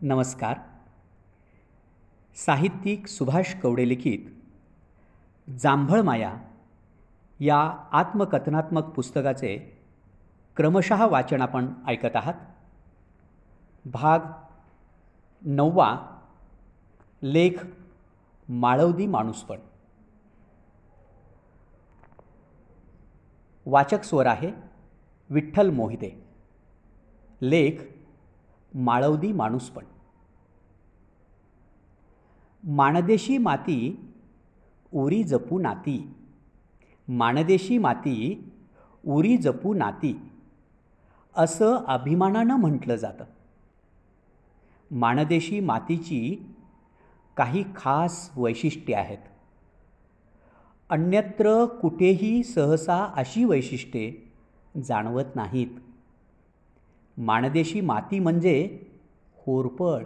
नमस्कार. साहित्यिक सुभाष कवडे लिखित जांभळ माया या आत्मकथनात्मक पुस्तकाचे क्रमशः वाचन आपण ऐकत आहात. भाग 9. लेख माळवदी माणूसपण. वाचक स्वर आहे विठ्ठल मोहिते. लेख माळवदी माणूसपण. माणदेशी माती उरी जपू नाती, माणदेशी माती उरी जपू नाती असं अभिमानानं म्हटलं जातं. माणदेशी मातीची काही खास वैशिष्ट्ये आहेत. अन्यत्र कुठेही सहसा अशी वैशिष्ट्ये जाणवत नाहीत. माणदेशी माती म्हणजे होरपळ,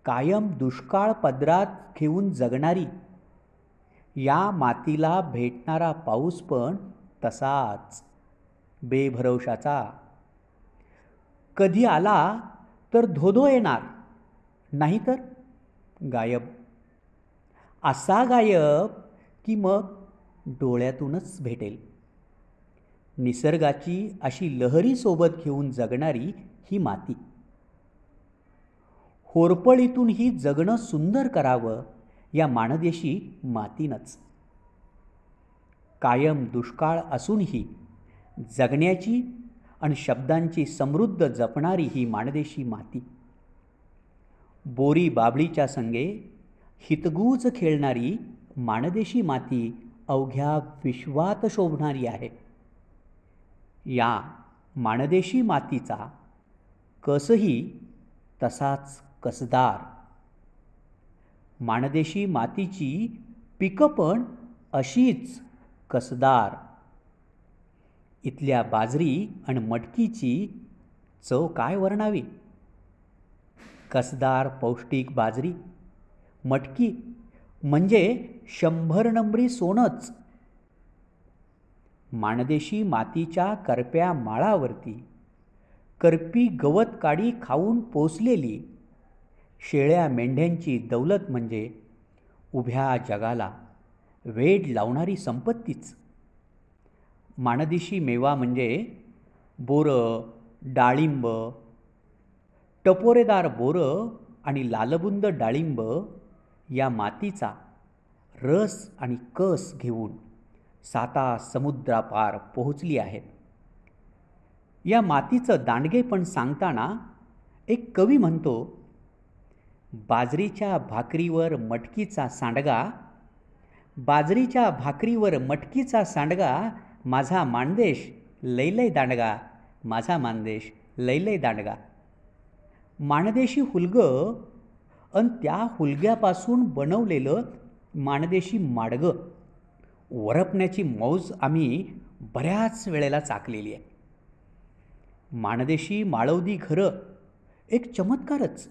कायम दुष्काळ पदरात घेऊन जगणारी. या मातीला भेटणारा पाऊस पण तसाच बेभरवशाचा. कधी आला तर धोधो येणार, नाहीतर गायब. असा गायब की मग डोळ्यातूनच भेटेल. निसर्गाची अशी लहरी सोबत घेऊन जगणारी ही माती. होरपळीतून ही जगणं सुंदर करावं या माणदेशी मातीनंच. कायम दुष्काळ असूनही जगण्याची आणि शब्दांची समृद्ध जपणारी ही माणदेशी माती. बोरी बाबळीच्या संगे हितगूज खेळणारी माणदेशी माती अवघ्या विश्वात शोभणारी आहे. या माणदेशी मातीचा कसही तसाच कसदार. माणदेशी मातीची पिकं पण अशीच कसदार. इथल्या बाजरी आणि मटकीची चव काय वर्णावी. कसदार पौष्टिक बाजरी, मटकी म्हणजे 100 नंबरी सोनंच. माणदेशी मातीच्या करप्या माळावरती करपी गवत काडी खाऊन पोसलेली शेळ्या मेंढ्यांची दौलत म्हणजे उभ्या जगाला वेड लावणारी संपत्तीच. माणदेशी मेवा म्हणजे बोरं, डाळिंब, टपोरेदार बोरं आणि लालबुंद डाळिंब या मातीचा रस आणि कस घेऊन 7 समुद्रापार पोहोचली आहेत. या मातीचं दांडगेपण सांगताना एक कवी म्हणतो, बाजरीच्या भाकरीवर मटकीचा सांडगा, बाजरीच्या भाकरीवर मटकीचा सांडगा, माझा माणदेश लैलय दांडगा, माझा माणदेश लैलय दांडगा. माणदेशी हुलगं आणि त्या हुलग्यापासून बनवलेलं माणदेशी माडगं वरपण्याची मौज आम्ही बऱ्याच वेळेला चाकलेली आहे. माणदेशी माळवदी घरं एक चमत्कारच.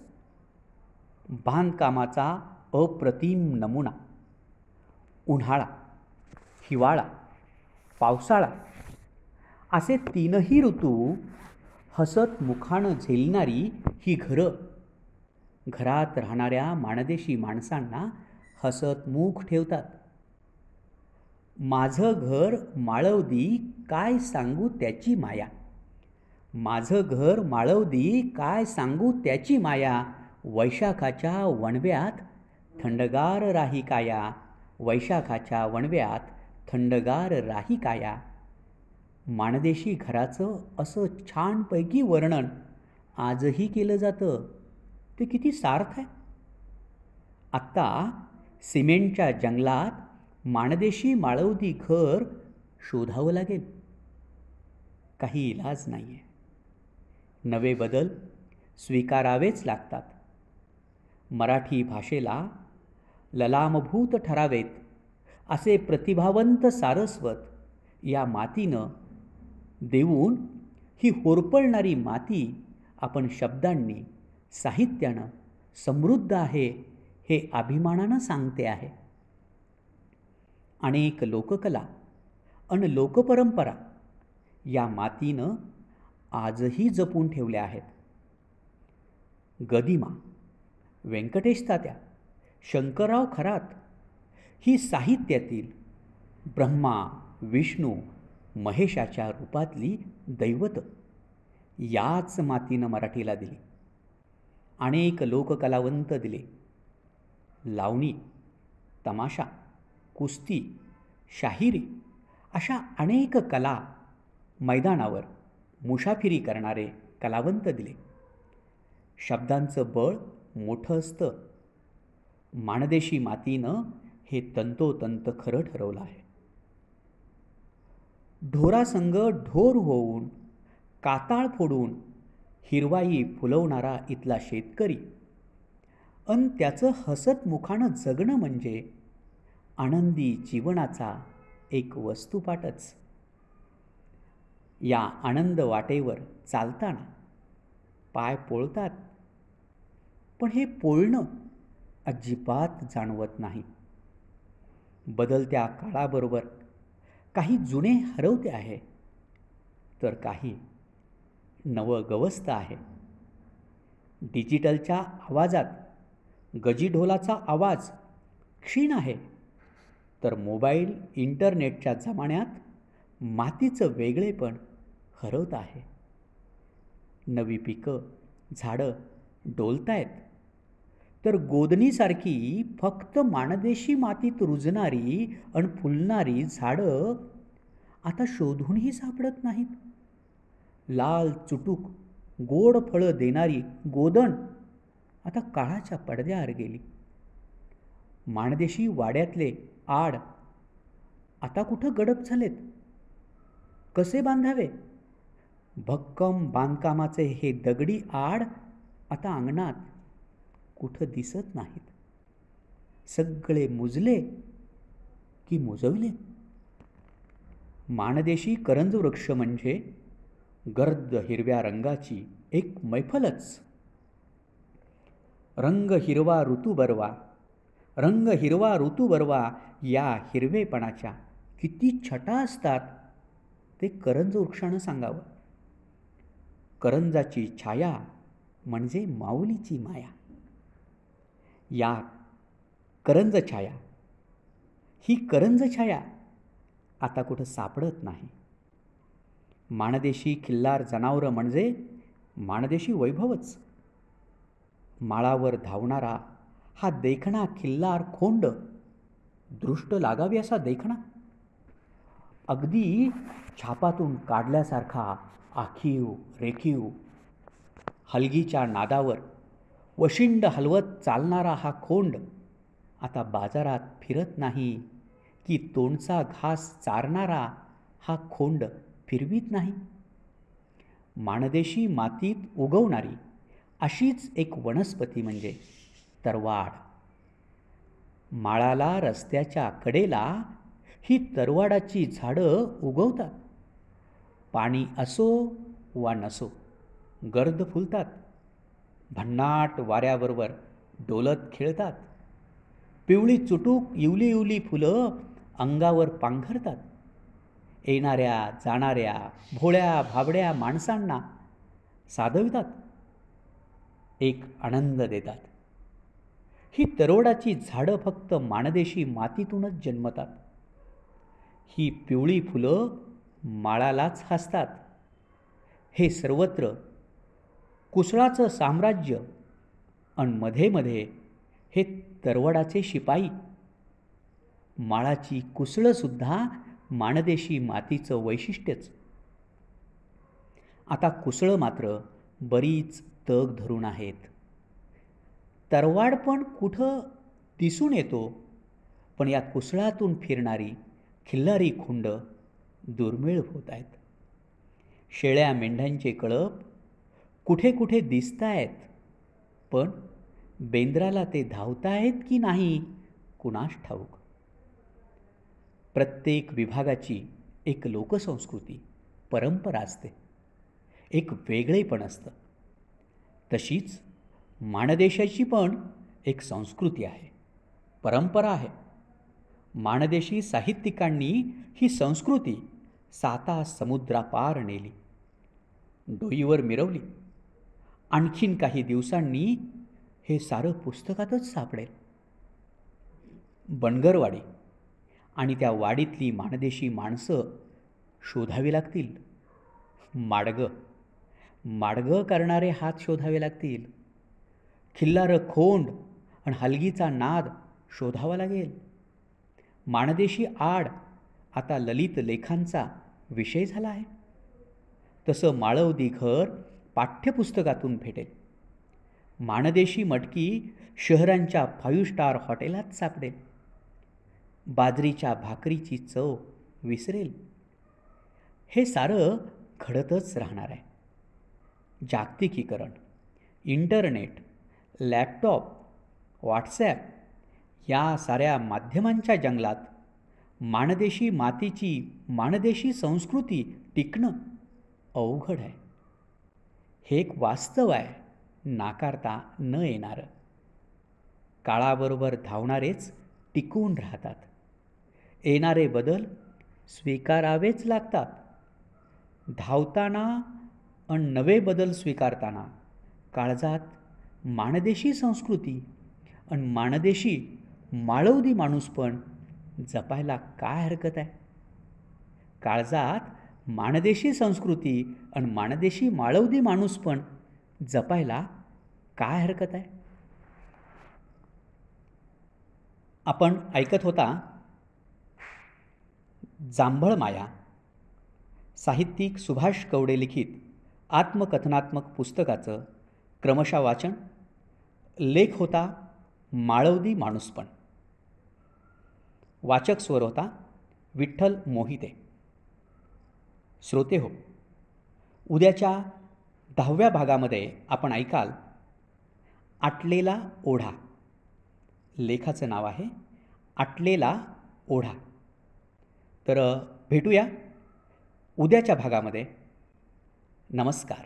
बांधकामाचा अप्रतिम नमुना. उन्हाळा, हिवाळा, पावसाळा असे 3ही ऋतू हसत मुखानं झेलणारी ही घरं घरात राहणाऱ्या माणदेशी माणसांना हसत मुख ठेवतात. माझं घर माळवदी काय सांगू त्याची माया, माझं घर माळवदी काय सांगू त्याची माया. वैशाखाच्या वणव्यात थंडगार राही काया, वैशाखाच्या वणव्यात थंडगार राही काया. माणदेशी घराचं असं छानपैकी वर्णन आजही केलं जातं. ते किती सार्थ आहे. आत्ता सिमेंटच्या जंगलात माणदेशी माळवदी घर शोधावं लागेल. काही इलाज नाही आहे. नवे बदल स्वीकारावेच लागतात. मराठी भाषेला ललामभूत ठरावेत असे प्रतिभावंत सारस्वत या मातीनं देऊन ही होरपळणारी माती आपण शब्दांनी, साहित्यानं समृद्ध आहे हे अभिमानानं सांगते आहे. अनेक लोककला आणि लोकपरंपरा या मातीनं आजही जपून ठेवल्या आहेत. गदिमा, व्यंकटेश तात्या, शंकरराव खरात ही साहित्यातील ब्रह्मा, विष्णू, महेशाच्या रूपातली दैवत याच मातीनं मराठीला दिली. अनेक लोककलावंत दिले. लावणी, तमाशा, कुस्ती, शाहिरी अशा अनेक कला मैदानावर मुसाफिरी करणारे कलावंत दिले. शब्दांचं बळ मोठं असतं. माणदेशी मातीनं हे तंतोतंत खरं ठरवलं आहे. ढोरासंग ढोर होऊन काताळ फोडून हिरवाई फुलवणारा इथला शेतकरी अन त्याचं हसत मुखानं जगणं म्हणजे आनंदी जीवनाचा एक वस्तुपाठच. या आनंद वाटेवर चालताना पाय पोळतात, पण हे पोळणं अजिबात जाणवत नाही. बदलत्या काळाबरोबर काही जुने हरवते आहे, तर काही नवं गवसत आहे. डिजिटलच्या आवाजात गजीढोलाचा आवाज क्षीण आहे, तर मोबाईल इंटरनेटच्या जमान्यात मातीचं वेगळेपण हरवत आहे. नवी पिकं, झाडं डोलतायत, तर गोदणीसारखी फक्त माणदेशी मातीत रुजणारी आणि फुलणारी झाडं आता शोधूनही सापडत नाहीत. लाल चुटूक गोड फळं देणारी गोदण आता काळाच्या पडद्याआड गेली. माणदेशी वाड्यातले आड आता कुठं गडप झालेत. कसे बांधावे? भक्कम बांधकामाचे हे दगडी आड आता अंगणात कुठं दिसत नाहीत. सगळे मुजले की मुजवले. माणदेशी करंज वृक्ष म्हणजे गर्द हिरव्या रंगाची एक मैफलच. रंग हिरवा ऋतू बरवा, रंग हिरवा ऋतू बरवा या हिरवेपणाच्या किती छटा असतात ते करंज वृक्षानं सांगावं. करंजाची छाया म्हणजे माऊलीची माया. या करंज छाया, ही करंज छाया आता कुठं सापडत नाही. माणदेशी खिल्लार जनावरं म्हणजे माणदेशी वैभवच. माळावर धावणारा हा देखणा खिल्लार खोंड दृष्ट लागावी असा देखणा, अगदी छापातून काढल्यासारखा आखीव रेखीव, हलगीच्या नादावर वशिंड हलवत चालणारा हा खोंड आता बाजारात फिरत नाही की तोंडचा घास चारणारा हा खोंड फिरवीत नाही. माणदेशी मातीत उगवणारी अशीच एक वनस्पती म्हणजे तरवाड. माळाला रस्त्याच्या कडेला ही तरवाडाची झाडं उगवतात. पाणी असो वा नसो गर्द फुलतात. भन्नाट वाऱ्याबरोबर डोलत खेळतात. पिवळी चुटूक इवली इवली फुलं अंगावर पांघरतात. येणाऱ्या जाणाऱ्या भोळ्या भाबड्या माणसांना साधवितात, एक आनंद देतात. ही तरवडाची झाडं फक्त माणदेशी मातीतूनच जन्मतात. ही पिवळी फुलं माळालाच हसतात. हे सर्वत्र कुसळाचं साम्राज्य आणि मध्ये मध्ये हे तरवडाचे शिपाई. माळाची कुसळंसुद्धा माणदेशी मातीचं वैशिष्ट्यच. आता कुसळं मात्र बरीच तग धरून आहेत. तरवाड पण कुठं दिसून येतो, पण या कुसळातून फिरणारी खिल्लारी खुंड दुर्मिळ होत आहेत. शेळ्या मेंढ्यांचे कळप कुठे कुठे दिसतायत, पण बेंद्राला ते धावतायत की नाही कुणास ठाऊक. प्रत्येक विभागाची एक लोकसंस्कृती परंपरा असते, एक वेगळेपण असतं. तशीच माणदेशाची पण एक संस्कृती आहे, परंपरा आहे. माणदेशी साहित्यिकांनी ही संस्कृती 7 समुद्रापार नेली, डोईवर मिरवली. आणखीन काही दिवसांनी हे सारं पुस्तकातच सापडेल. बनगरवाडी आणि त्या वाडीतली माणदेशी माणसं शोधावी लागतील. माडगं करणारे हात शोधावे लागतील. खिल्लारं खोंड आणि हलगीचा नाद शोधावा लागेल. माणदेशी आड आता ललित लेखांचा विषय झाला आहे. तसं माळवदी घर पाठ्यपुस्तकातून भेटेल. माणदेशी मटकी शहरांच्या 5 स्टार हॉटेलात सापडेल. बाजरीच्या भाकरीची चव विसरेल. हे सारं घडतच राहणार आहे. जागतिकीकरण, इंटरनेट, लॅपटॉप, व्हॉट्सॲप या साऱ्या माध्यमांच्या जंगलात माणदेशी मातीची माणदेशी संस्कृती टिकणं अवघड आहे. हे एक वास्तव आहे, नाकारता न येणारं. काळाबरोबर धावणारेच टिकून राहतात. येणारे बदल स्वीकारावेच लागतात. धावताना आणि नवे बदल स्वीकारताना काळजात माणदेशी संस्कृती आणि माणदेशी माळवदी माणूसपण जपायला काय हरकत आहे? काळजात माणदेशी संस्कृती आणि माणदेशी माळवदी माणूसपण जपायला काय हरकत आहे? आपण ऐकत होता जांभळ माया, साहित्यिक सुभाष कवडे लिखित आत्मकथनात्मक पुस्तकाचं क्रमशः वाचन. लेख होता माळवदी माणूसपण. वाचक स्वर होता विठ्ठल मोहिते. श्रोते हो, उद्याच्या 10व्या भागामध्ये आपण ऐकाल आटलेला ओढा. लेखाचं नाव आहे आटलेला ओढा. तर भेटूया उद्याच्या भागामध्ये. नमस्कार.